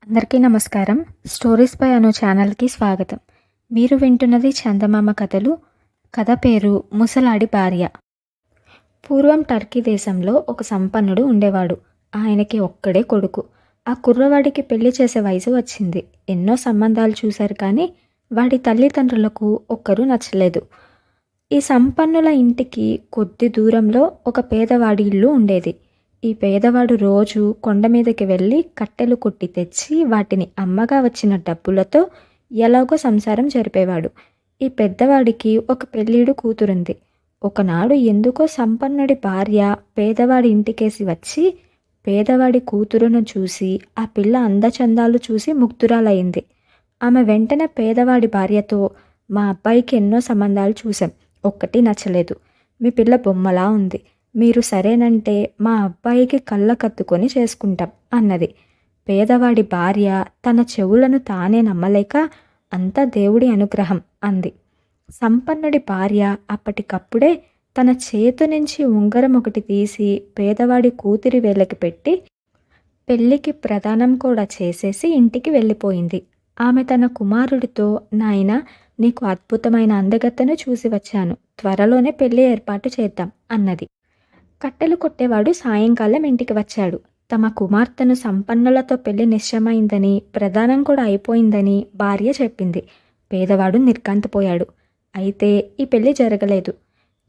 అందరికీ నమస్కారం. Stories by అను ఛానల్‌కి స్వాగతం. మీరు వింటున్నది చందమామ కథలు. కథ పేరు ముసలాడి భార్య. పూర్వం టర్కీ దేశంలో ఒక సంపన్నుడు ఉండేవాడు. ఆయనకి ఒక్కడే కొడుకు. ఆ కుర్రవాడికి పెళ్లి చేసే వయసు వచ్చింది. ఎన్నో సంబంధాలు చూశారు కానీ వాడి తల్లిదండ్రులకు ఒక్కరూ నచ్చలేదు. ఈ సంపన్నుల ఇంటికి కొద్ది దూరంలో ఒక పేదవాడి ఇల్లు ఉండేది. ఈ పేదవాడు రోజు కొండ మీదకి వెళ్ళి కట్టెలు కొట్టి తెచ్చి వాటిని అమ్మగా వచ్చిన డబ్బులతో ఎలాగో సంసారం జరిపేవాడు. ఈ పెద్దవాడికి ఒక పెళ్ళీడు కూతురుంది. ఒకనాడు ఎందుకో సంపన్నుడి భార్య పేదవాడి ఇంటికేసి వచ్చి పేదవాడి కూతురును చూసి ఆ పిల్ల అందచందాలు చూసి ముగ్ధురాలయ్యింది. ఆమె వెంటనే పేదవాడి భార్యతో, మా అబ్బాయికి ఎన్నో సంబంధాలు చూశాం, ఒక్కటి నచ్చలేదు. మీ పిల్ల బొమ్మలా ఉంది. మీరు సరేనంటే మా అబ్బాయికి కళ్ళకద్దుకొని చేసుకుంటాం అన్నది. పేదవాడి భార్య తన చెవులను తానే నమ్మలేక అంతా దేవుడి అనుగ్రహం అంది. సంపన్నుడి భార్య అప్పటికప్పుడే తన చేతు నుంచి ఉంగరం ఒకటి తీసి పేదవాడి కూతురి వేళ్ళకి పెట్టి పెళ్ళికి ప్రదానం కూడా చేసేసి ఇంటికి వెళ్ళిపోయింది. ఆమె తన కుమారుడితో, నాయనా, నీకు అద్భుతమైన అందగత్తెను చూసి వచ్చాను, త్వరలోనే పెళ్లి ఏర్పాటు చేద్దాం అన్నది. కట్టెలు కొట్టేవాడు సాయంకాలం ఇంటికి వచ్చాడు. తమ కుమార్తెను సంపన్నులతో పెళ్లి నిశ్చయమైందని, ప్రదానం కూడా అయిపోయిందని భార్య చెప్పింది. పేదవాడు నిర్ఘాంతపోయాడు. అయితే ఈ పెళ్లి జరగలేదు.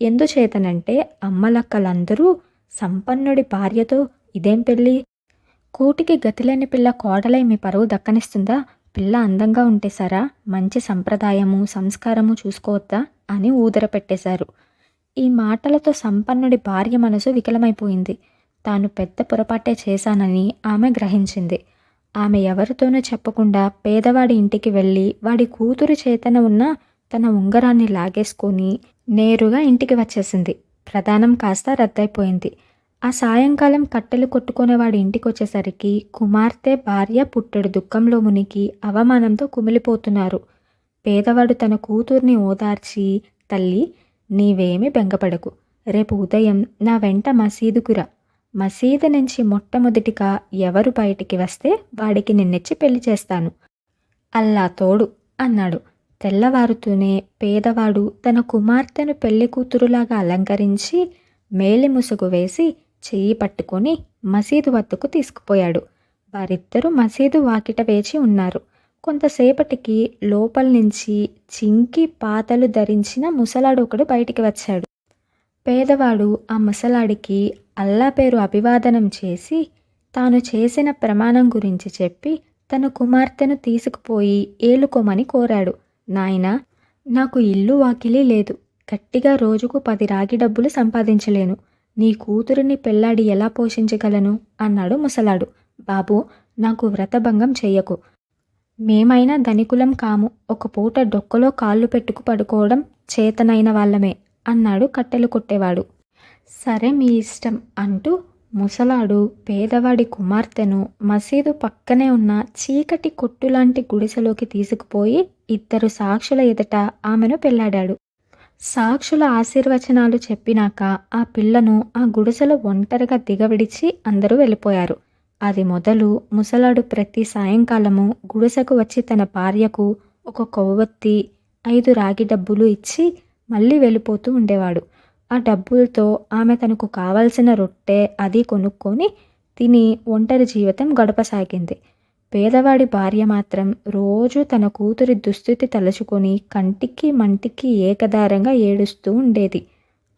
ఎందుచేతనంటే అమ్మలక్కలందరూ సంపన్నుడి భార్యతో, ఇదేం పెళ్ళి? కూటికి గతిలేని పిల్ల కోడలై మీ పరువు దక్కనిస్తుందా? పిల్ల అందంగా ఉంటే సరా, మంచి సంప్రదాయము సంస్కారము చూసుకోవద్దా అని ఊదర పెట్టేశారు. ఈ మాటలతో సంపన్నుడి భార్య మనసు వికలమైపోయింది. తాను పెద్ద పొరపాటే చేశానని ఆమె గ్రహించింది. ఆమె ఎవరితోనూ చెప్పకుండా పేదవాడి ఇంటికి వెళ్ళి వాడి కూతురు చేతన ఉన్న తన ఉంగరాన్ని లాగేసుకొని నేరుగా ఇంటికి వచ్చేసింది. ప్రదానం కాస్త రద్దయిపోయింది. ఆ సాయంకాలం కట్టెలు కొట్టుకునేవాడి ఇంటికి వచ్చేసరికి కుమార్తె భార్య పుట్టెడు దుఃఖంలో మునిగి అవమానంతో కుమిలిపోతున్నారు. పేదవాడు తన కూతుర్ని ఓదార్చి, తల్లి, నీవేమి బెంగపడకు, రేపు ఉదయం నా వెంట మసీదుకురా. మసీదు నుంచి మొట్టమొదటిగా ఎవరు బయటికి వస్తే వాడికి నిన్నిచ్చి పెళ్లి చేస్తాను, అల్లా తోడు అన్నాడు. తెల్లవారుతూనే పేదవాడు తన కుమార్తెను పెళ్లి కూతురులాగా అలంకరించి మేలి ముసుగు వేసి చెయ్యి పట్టుకొని మసీదు వద్దకు తీసుకుపోయాడు. వారిద్దరూ మసీదు వాకిట వేచి ఉన్నారు. కొంతసేపటికి లోపల నుంచి చింకి పాతలు ధరించిన ముసలాడు ఒకడు బయటికి వచ్చాడు. పేదవాడు ఆ ముసలాడికి అల్లా పేరు అభివాదనం చేసి తాను చేసిన ప్రమాణం గురించి చెప్పి తన కుమార్తెను తీసుకుపోయి ఏలుకోమని కోరాడు. నాయనా, నాకు ఇల్లు వాకిలి లేదు, గట్టిగా రోజుకు 10 రాగి డబ్బులు సంపాదించలేను. నీ కూతురిని పెళ్లాడి ఎలా పోషించగలను అన్నాడు ముసలాడు. బాబు, నాకు వ్రతభంగం చెయ్యకు. మేమైనా ధనికులం కాము, ఒక పూట డొక్కలో కాళ్ళు పెట్టుకు పడుకోవడం చేతనైన వాళ్ళమే అన్నాడు కట్టెలు కొట్టేవాడు. సరే, మీ ఇష్టం అంటూ ముసలాడు పేదవాడి కుమార్తెను మసీదు పక్కనే ఉన్న చీకటి కొట్టులాంటి గుడిసెలోకి తీసుకుపోయి 2 సాక్షుల ఎదుట ఆమెను పెళ్లాడాడు. సాక్షుల ఆశీర్వచనాలు చెప్పినాక ఆ పిల్లను ఆ గుడిసెలో ఒంటరిగా దిగవిడిచి అందరూ వెళ్ళిపోయారు. అది మొదలు ముసలాడు ప్రతి సాయంకాలము గుడిసెకు వచ్చి తన భార్యకు ఒక కొవ్వొత్తి 5 రాగి డబ్బులు ఇచ్చి మళ్ళీ వెళ్ళిపోతూ ఉండేవాడు. ఆ డబ్బులతో ఆమె తనకు కావలసిన రొట్టె అది కొనుక్కొని తిని ఒంటరి జీవితం గడపసాగింది. పేదవాడి భార్య మాత్రం రోజు తన కూతురి దుస్థితి తలుచుకొని కంటికి మంటికి ఏకదారంగా ఏడుస్తూ ఉండేది.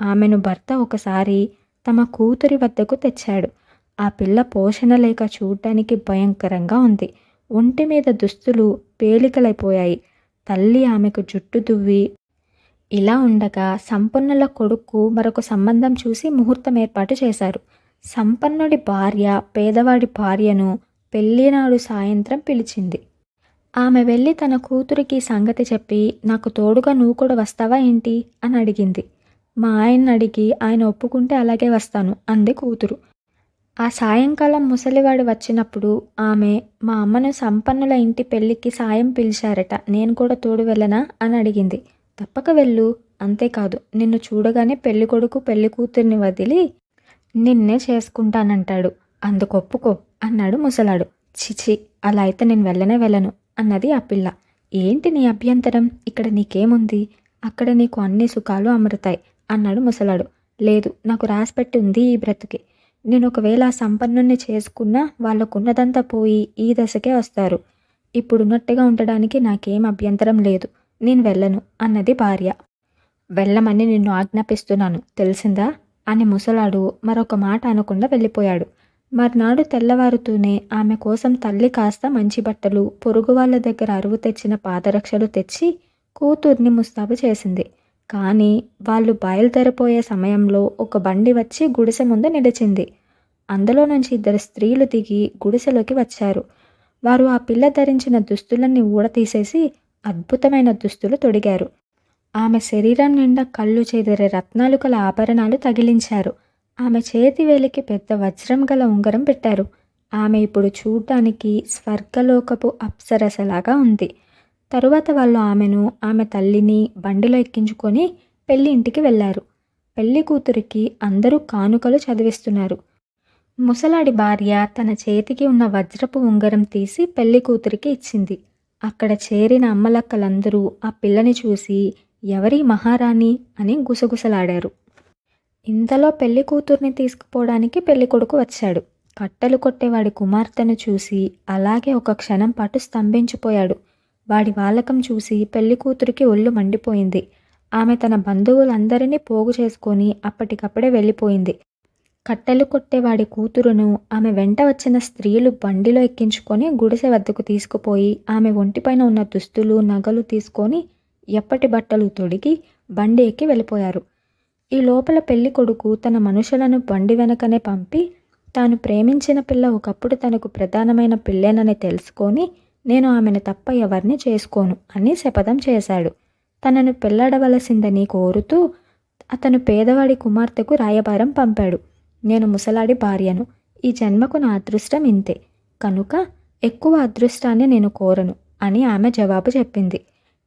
ఆమెను భర్త ఒకసారి తమ కూతురి వద్దకు తెచ్చాడు. ఆ పిల్ల పోషణ లేక చూడ్డానికి భయంకరంగా ఉంది. ఒంటి మీద దుస్తులు పేలికలైపోయాయి. తల్లి ఆమెకు జుట్టు దువ్వి ఇలా ఉండగా సంపన్నుల కొడుకు మరొక సంబంధం చూసి ముహూర్తం ఏర్పాటు చేశారు. సంపన్నుడి భార్య పేదవాడి భార్యను పెళ్లినాడు సాయంత్రం పిలిచింది. ఆమె వెళ్ళి తన కూతురికి సంగతి చెప్పి, నాకు తోడుగా నువ్వు కూడా వస్తావా ఏంటి అని అడిగింది. మా ఆయన్ని అడిగి ఆయన ఒప్పుకుంటే అలాగే వస్తాను అంది కూతురు. ఆ సాయంకాలం ముసలివాడు వచ్చినప్పుడు ఆమె, మా అమ్మను సంపన్నుల ఇంటి పెళ్ళికి సాయం పిలిచారట, నేను కూడా తోడు వెళ్ళనా అని అడిగింది. తప్పక వెళ్ళు, అంతేకాదు నిన్ను చూడగానే పెళ్లి కొడుకు పెళ్లి కూతుర్ని వదిలి నిన్నే చేసుకుంటానంటాడు, అందుకొప్పుకో అన్నాడు ముసలాడు. చిచి, అలా అయితే నేను వెళ్ళనే వెళ్ళను అన్నది ఆ పిల్ల. ఏంటి నీ అభ్యంతరం? ఇక్కడ నీకేముంది? అక్కడ నీకు అన్ని సుఖాలు అమరుతాయి అన్నాడు ముసలాడు. లేదు, నాకు రాసిపెట్టి ఉంది ఈ బ్రతుకి. నేను ఒకవేళ ఆ సంపన్నుణ్ణి చేసుకున్నా వాళ్ళకున్నదంతా పోయి ఈ దశకే వస్తారు. ఇప్పుడున్నట్టుగా ఉండడానికి నాకేం అభ్యంతరం లేదు. నేను వెళ్ళను అన్నది భార్య. వెళ్ళమని నిన్ను ఆజ్ఞాపిస్తున్నాను, తెలిసిందా అని ముసలాడు మరొక మాట అనకుండా వెళ్ళిపోయాడు. మర్నాడు తెల్లవారుతూనే ఆమె కోసం తల్లి కాస్త మంచి బట్టలు, పొరుగు వాళ్ళ దగ్గర అరువు తెచ్చిన పాదరక్షలు తెచ్చి కూతుర్ని ముస్తాబు చేసింది. కానీ వాళ్ళు బయలుదేరిపోయే సమయంలో ఒక బండి వచ్చి గుడిసె ముందు నిలిచింది. అందులో నుంచి 2 స్త్రీలు దిగి గుడిసెలోకి వచ్చారు. వారు ఆ పిల్ల ధరించిన దుస్తులన్నీ ఊడతీసేసి అద్భుతమైన దుస్తులు తొడిగారు. ఆమె శరీరం నిండా కళ్ళు చెదిరే రత్నాలు గల ఆభరణాలు తగిలించారు. ఆమె చేతి వేలికి పెద్ద వజ్రం గల ఉంగరం పెట్టారు. ఆమె ఇప్పుడు చూడ్డానికి స్వర్గలోకపు అప్సరసలాగా ఉంది. తరువాత వాళ్ళు ఆమెను, ఆమె తల్లిని బండిలో ఎక్కించుకొని పెళ్లి ఇంటికి వెళ్ళారు. పెళ్లి కూతురికి అందరూ కానుకలు చదివిస్తున్నారు. ముసలాడి భార్య తన చేతికి ఉన్న వజ్రపు ఉంగరం తీసి పెళ్లి కూతురికి ఇచ్చింది. అక్కడ చేరిన అమ్మలక్కలందరూ ఆ పిల్లని చూసి ఎవరి మహారాణి అని గుసగుసలాడారు. ఇంతలో పెళ్లి కూతుర్ని తీసుకుపోవడానికి పెళ్ళికొడుకు వచ్చాడు. కట్టెలు కొట్టేవాడి కుమార్తెను చూసి అలాగే ఒక క్షణం పాటు స్తంభించిపోయాడు. వాడి వాలకం చూసి పెళ్లి కూతురికి ఒళ్ళు మండిపోయింది. ఆమె తన బంధువులందరినీ పోగు చేసుకొని అప్పటికప్పుడే వెళ్ళిపోయింది. కట్టెలు కొట్టేవాడి కూతురును ఆమె వెంట వచ్చిన స్త్రీలు బండిలో ఎక్కించుకొని గుడిసె వద్దకు తీసుకుపోయి ఆమె ఒంటిపైన ఉన్న దుస్తులు, నగలు తీసుకొని ఎప్పటి బట్టలు తొడిగి బండి ఎక్కి వెళ్ళిపోయారు. ఈ లోపల పెళ్లి కొడుకు తన మనుషులను బండి వెనకనే పంపి తాను ప్రేమించిన పిల్ల ఒకప్పుడు తనకు ప్రధానమైన పిల్లేనని తెలుసుకొని నేను ఆమెను తప్ప ఎవరిని చేసుకోను అని శపథం చేశాడు. తనను పెళ్లాడవలసిందని కోరుతూ అతను పేదవాడి కుమార్తెకు రాయబారం పంపాడు. నేను ముసలాడి భార్యను. ఈ జన్మకు నా అదృష్టం ఇంతే, కనుక ఎక్కువ అదృష్టాన్ని నేను కోరను అని ఆమె జవాబు చెప్పింది.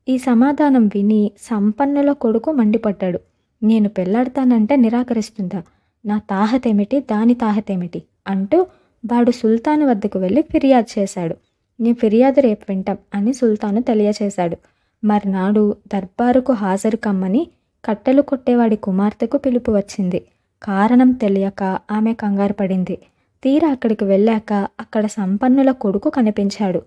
ఈ సమాధానం విని సంపన్నుల కొడుకు మండిపడ్డాడు. నేను పెళ్లాడతానంటే నిరాకరిస్తుందా? నా తాహతేమిటి, దాని తాహతేమిటి అంటూ వాడు సుల్తాను వద్దకు వెళ్ళి ఫిర్యాదు చేశాడు. నీ ఫిర్యాదు రేపు వింటాం అని సుల్తాను తెలియచేశాడు. మర్నాడు దర్బారుకు హాజరు కమ్మని కట్టెలు కొట్టేవాడి కుమార్తెకు పిలుపు వచ్చింది. కారణం తెలియక ఆమె కంగారు పడింది. తీరా అక్కడికి వెళ్ళాక అక్కడ సంపన్నుల కొడుకు కనిపించాడు.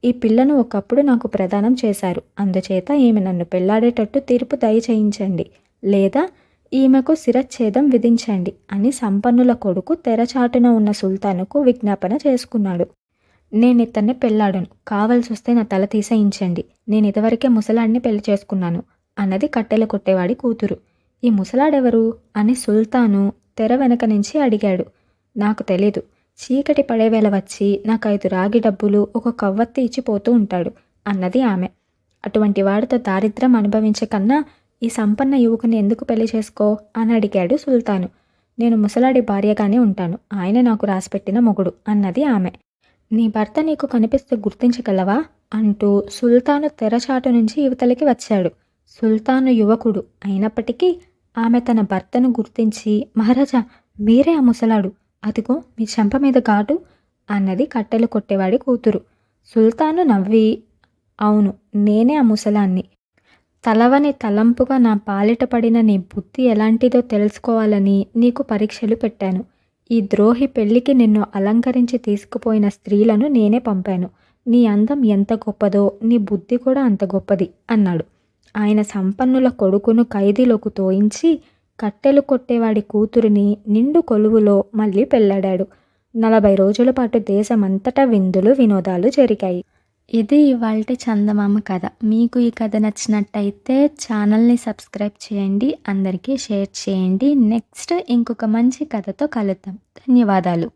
ఈ పిల్లను ఒకప్పుడు నాకు ప్రదానం చేశారు, అందుచేత ఈమె నన్ను పెళ్లాడేటట్టు తీర్పు దయచేయించండి, లేదా ఈమెకు శిరచ్ఛేదం విధించండి అని సంపన్నుల కొడుకు తెరచాటున ఉన్న సుల్తానుకు విజ్ఞాపన చేసుకున్నాడు. నేనితన్ని పెళ్లాడను, కావలసి వస్తే నా తల తీసేయించండి, నేను ఇదివరకే ముసలాడిని పెళ్లి చేసుకున్నాను అన్నది కట్టెలు కొట్టేవాడి కూతురు. ఈ ముసలాడెవరు అని సుల్తాను తెర వెనక నుంచి అడిగాడు. నాకు తెలీదు, చీకటి పడేవేళ వచ్చి నాకు 5 రాగి డబ్బులు, ఒక కవ్వత్తి ఇచ్చిపోతూ ఉంటాడు అన్నది ఆమె. అటువంటి వాడితో దారిద్ర్యం అనుభవించే కన్నా ఈ సంపన్న యువకుని ఎందుకు పెళ్లి చేసుకో అని అడిగాడు సుల్తాను. నేను ముసలాడి భార్యగానే ఉంటాను, ఆయన నాకు రాసిపెట్టిన మొగుడు అన్నది ఆమె. నీ భర్త నీకు కనిపిస్తే గుర్తించగలవా అంటూ సుల్తాను తెరచాటు నుంచి యువతలకి వచ్చాడు. సుల్తాను యువకుడు అయినప్పటికీ ఆమె తన భర్తను గుర్తించి, మహారాజా, మీరే ఆ ముసలాడు, అదిగో మీ చెంప మీద ఘాటు అన్నది కట్టెలు కొట్టేవాడి కూతురు. సుల్తాను నవ్వి, అవును, నేనే ఆ ముసలాన్ని. తలవని తలంపుగా నా పాలిట పడిన నీ బుద్ధి ఎలాంటిదో తెలుసుకోవాలని నీకు పరీక్షలు పెట్టాను. ఈ ద్రోహి పెళ్లికి నిన్ను అలంకరించి తీసుకుపోయిన స్త్రీలను నేనే పంపాను. నీ అందం ఎంత గొప్పదో నీ బుద్ధి కూడా అంత గొప్పది అన్నాడు. ఆయన సంపన్నుల కొడుకును ఖైదీలోకి తోయించి కట్టెలు కొట్టేవాడి కూతురిని నిండు కొలువులో మళ్ళీ పెళ్లాడాడు. 40 రోజుల పాటు దేశమంతటా విందులు వినోదాలు జరిగాయి. ఇది ఇవాల్టి చందమామ కథ. మీకు ఈ కథ నచ్చినట్టయితే ఛానల్ని సబ్స్క్రైబ్ చేయండి, అందరికీ షేర్ చేయండి. నెక్స్ట్ ఇంకొక మంచి కథతో కలుద్దాం. ధన్యవాదాలు.